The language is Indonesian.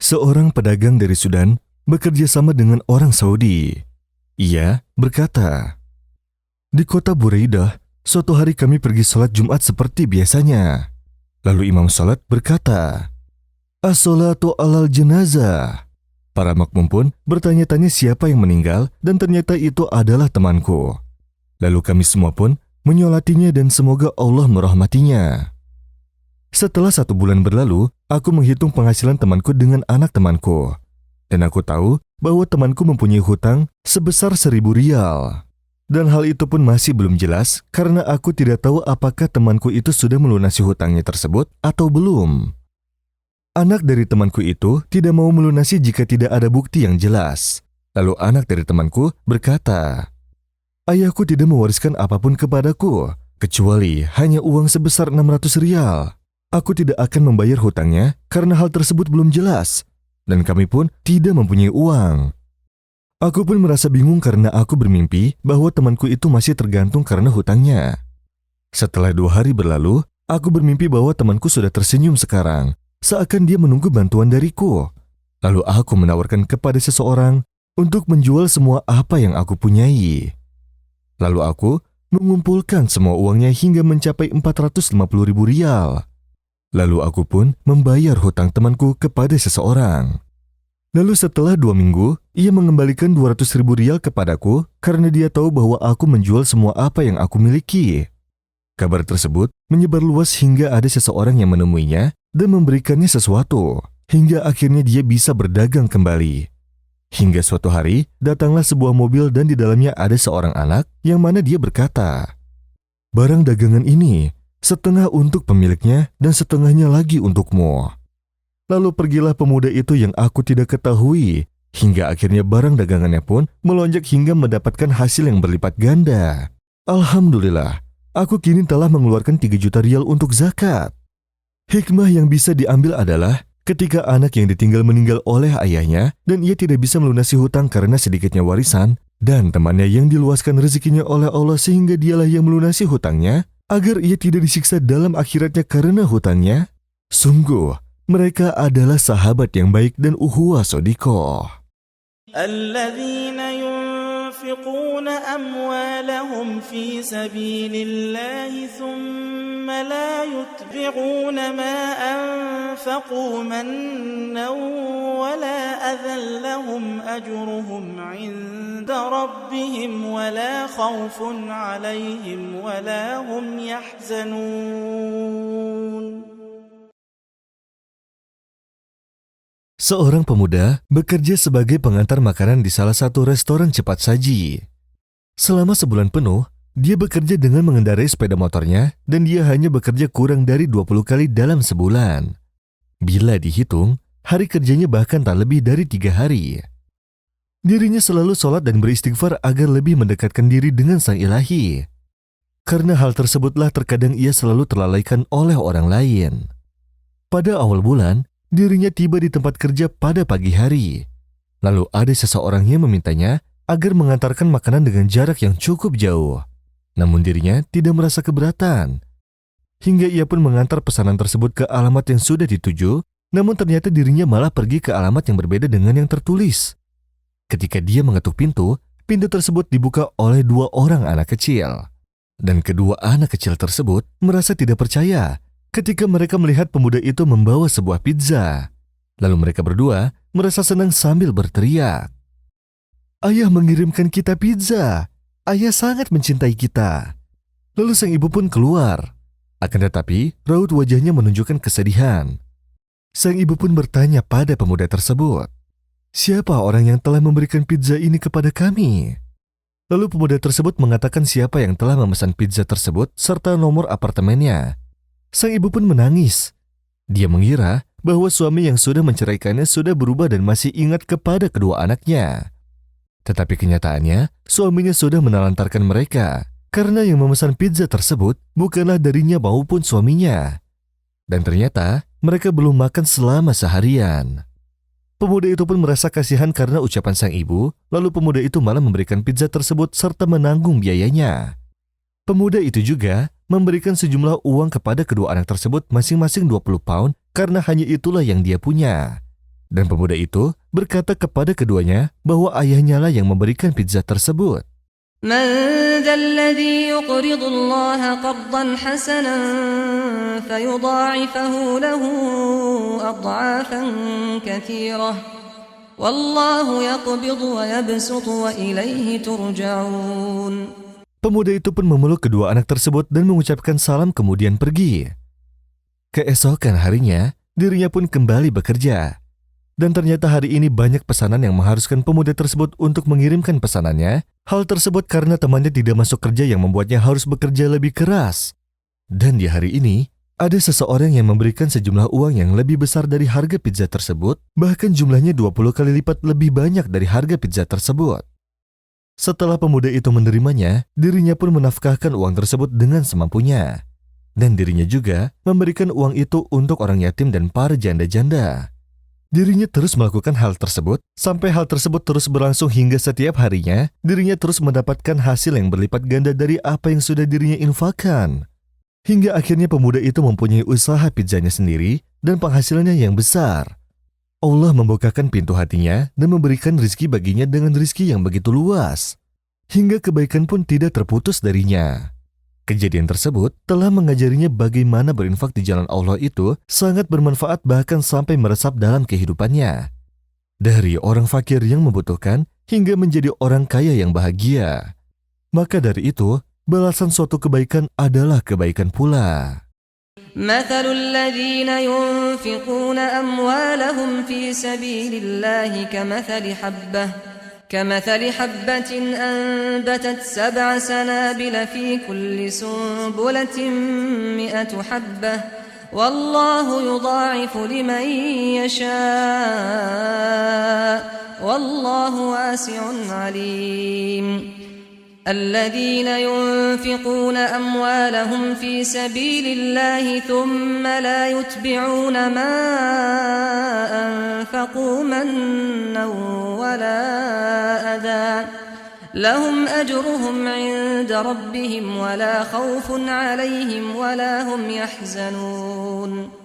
Seorang pedagang dari Sudan bekerja sama dengan orang Saudi. Ia berkata, "Di kota Buraidah, suatu hari kami pergi sholat Jumat seperti biasanya. Lalu imam sholat berkata, 'As-sholatu alal jenazah.' Para makmum pun bertanya-tanya siapa yang meninggal dan ternyata itu adalah temanku. Lalu kami semua pun menyolatinya dan semoga Allah merahmatinya. Setelah 1 bulan berlalu, aku menghitung penghasilan temanku dengan anak temanku. Dan aku tahu bahwa temanku mempunyai hutang sebesar 1.000 rial. Dan hal itu pun masih belum jelas karena aku tidak tahu apakah temanku itu sudah melunasi hutangnya tersebut atau belum. Anak dari temanku itu tidak mau melunasi jika tidak ada bukti yang jelas. Lalu anak dari temanku berkata, "Ayahku tidak mewariskan apapun kepadaku, kecuali hanya uang sebesar 600 rial. Aku tidak akan membayar hutangnya karena hal tersebut belum jelas, dan kami pun tidak mempunyai uang." Aku pun merasa bingung karena aku bermimpi bahwa temanku itu masih tergantung karena hutangnya. Setelah 2 hari berlalu, aku bermimpi bahwa temanku sudah tersenyum sekarang, seakan dia menunggu bantuan dariku. Lalu aku menawarkan kepada seseorang untuk menjual semua apa yang aku punyai. Lalu aku mengumpulkan semua uangnya hingga mencapai 450 ribu rial. Lalu aku pun membayar hutang temanku kepada seseorang. Lalu setelah 2 minggu, ia mengembalikan 200 ribu rial kepadaku karena dia tahu bahwa aku menjual semua apa yang aku miliki. Kabar tersebut menyebar luas hingga ada seseorang yang menemuinya dan memberikannya sesuatu, hingga akhirnya dia bisa berdagang kembali. Hingga suatu hari, datanglah sebuah mobil dan di dalamnya ada seorang anak yang mana dia berkata, "Barang dagangan ini setengah untuk pemiliknya dan setengahnya lagi untukmu." Lalu pergilah pemuda itu yang aku tidak ketahui, hingga akhirnya barang dagangannya pun melonjak hingga mendapatkan hasil yang berlipat ganda. Alhamdulillah, aku kini telah mengeluarkan 3 juta rial untuk zakat. Hikmah yang bisa diambil adalah ketika anak yang ditinggal meninggal oleh ayahnya dan ia tidak bisa melunasi hutang karena sedikitnya warisan, dan temannya yang diluaskan rezekinya oleh Allah sehingga dialah yang melunasi hutangnya, agar ia tidak disiksa dalam akhiratnya karena hutangnya, sungguh mereka adalah sahabat yang baik dan ukhuwah shodiqoh. الذين ينفقون أموالهم في سبيل الله ثم لا يتبعون ما أنفقوا منا ولا أذى لهم أجرهم عند ربهم ولا خوف عليهم ولا هم يحزنون. Seorang pemuda bekerja sebagai pengantar makanan di salah satu restoran cepat saji. Selama sebulan penuh, dia bekerja dengan mengendarai sepeda motornya dan dia hanya bekerja kurang dari 20 kali dalam sebulan. Bila dihitung, hari kerjanya bahkan tak lebih dari 3 hari. Dirinya selalu sholat dan beristighfar agar lebih mendekatkan diri dengan Sang Ilahi. Karena hal tersebutlah terkadang ia selalu terlalaikan oleh orang lain. Pada awal bulan, dirinya tiba di tempat kerja pada pagi hari. Lalu ada seseorang yang memintanya agar mengantarkan makanan dengan jarak yang cukup jauh. Namun dirinya tidak merasa keberatan. Hingga ia pun mengantar pesanan tersebut ke alamat yang sudah dituju, namun ternyata dirinya malah pergi ke alamat yang berbeda dengan yang tertulis. Ketika dia mengetuk pintu, pintu tersebut dibuka oleh 2 orang anak kecil. Dan kedua anak kecil tersebut merasa tidak percaya ketika mereka melihat pemuda itu membawa sebuah pizza. Lalu mereka berdua merasa senang sambil berteriak, "Ayah mengirimkan kita pizza. Ayah sangat mencintai kita." Lalu sang ibu pun keluar. Akan tetapi, raut wajahnya menunjukkan kesedihan. Sang ibu pun bertanya pada pemuda tersebut, "Siapa orang yang telah memberikan pizza ini kepada kami?" Lalu pemuda tersebut mengatakan siapa yang telah memesan pizza tersebut serta nomor apartemennya. Sang ibu pun menangis. Dia mengira bahwa suami yang sudah menceraikannya sudah berubah dan masih ingat kepada kedua anaknya. Tetapi kenyataannya, suaminya sudah menelantarkan mereka karena yang memesan pizza tersebut bukanlah darinya maupun suaminya. Dan ternyata mereka belum makan selama seharian. Pemuda itu pun merasa kasihan karena ucapan sang ibu, lalu pemuda itu malah memberikan pizza tersebut serta menanggung biayanya. Pemuda itu juga memberikan sejumlah uang kepada kedua anak tersebut masing-masing 20 pound karena hanya itulah yang dia punya. Dan pemuda itu berkata kepada keduanya bahwa ayahnya lah yang memberikan pizza tersebut. من ذا الذي يقرض الله قرضا حسنا فيضاعفه له أضعافا كثيرة والله يقبض ويبسط وإليه ترجعون. Pemuda itu pun memeluk kedua anak tersebut dan mengucapkan salam kemudian pergi. Keesokan harinya, dirinya pun kembali bekerja. Dan ternyata hari ini banyak pesanan yang mengharuskan pemuda tersebut untuk mengirimkan pesanannya. Hal tersebut karena temannya tidak masuk kerja yang membuatnya harus bekerja lebih keras. Dan di hari ini, ada seseorang yang memberikan sejumlah uang yang lebih besar dari harga pizza tersebut, bahkan jumlahnya 20 kali lipat lebih banyak dari harga pizza tersebut. Setelah pemuda itu menerimanya, dirinya pun menafkahkan uang tersebut dengan semampunya. Dan dirinya juga memberikan uang itu untuk orang yatim dan para janda-janda. Dirinya terus melakukan hal tersebut, sampai hal tersebut terus berlangsung hingga setiap harinya, dirinya terus mendapatkan hasil yang berlipat ganda dari apa yang sudah dirinya infakkan. Hingga akhirnya pemuda itu mempunyai usaha pizzanya sendiri dan penghasilannya yang besar. Allah membukakan pintu hatinya dan memberikan rizki baginya dengan rizki yang begitu luas. Hingga kebaikan pun tidak terputus darinya. Kejadian tersebut telah mengajarinya bagaimana berinfak di jalan Allah itu sangat bermanfaat bahkan sampai meresap dalam kehidupannya. Dari orang fakir yang membutuhkan hingga menjadi orang kaya yang bahagia. Maka dari itu, balasan suatu kebaikan adalah kebaikan pula. مثل الذين ينفقون أموالهم في سبيل الله كمثل حبة أنبتت 7 سنابل في كل سنبلة 100 حبة والله يضاعف لمن يشاء والله واسع عليم. الذين ينفقون أموالهم في سبيل الله ثم لا يتبعون ما أنفقوا منا ولا أذى لهم أجرهم عند ربهم ولا خوف عليهم ولا هم يحزنون.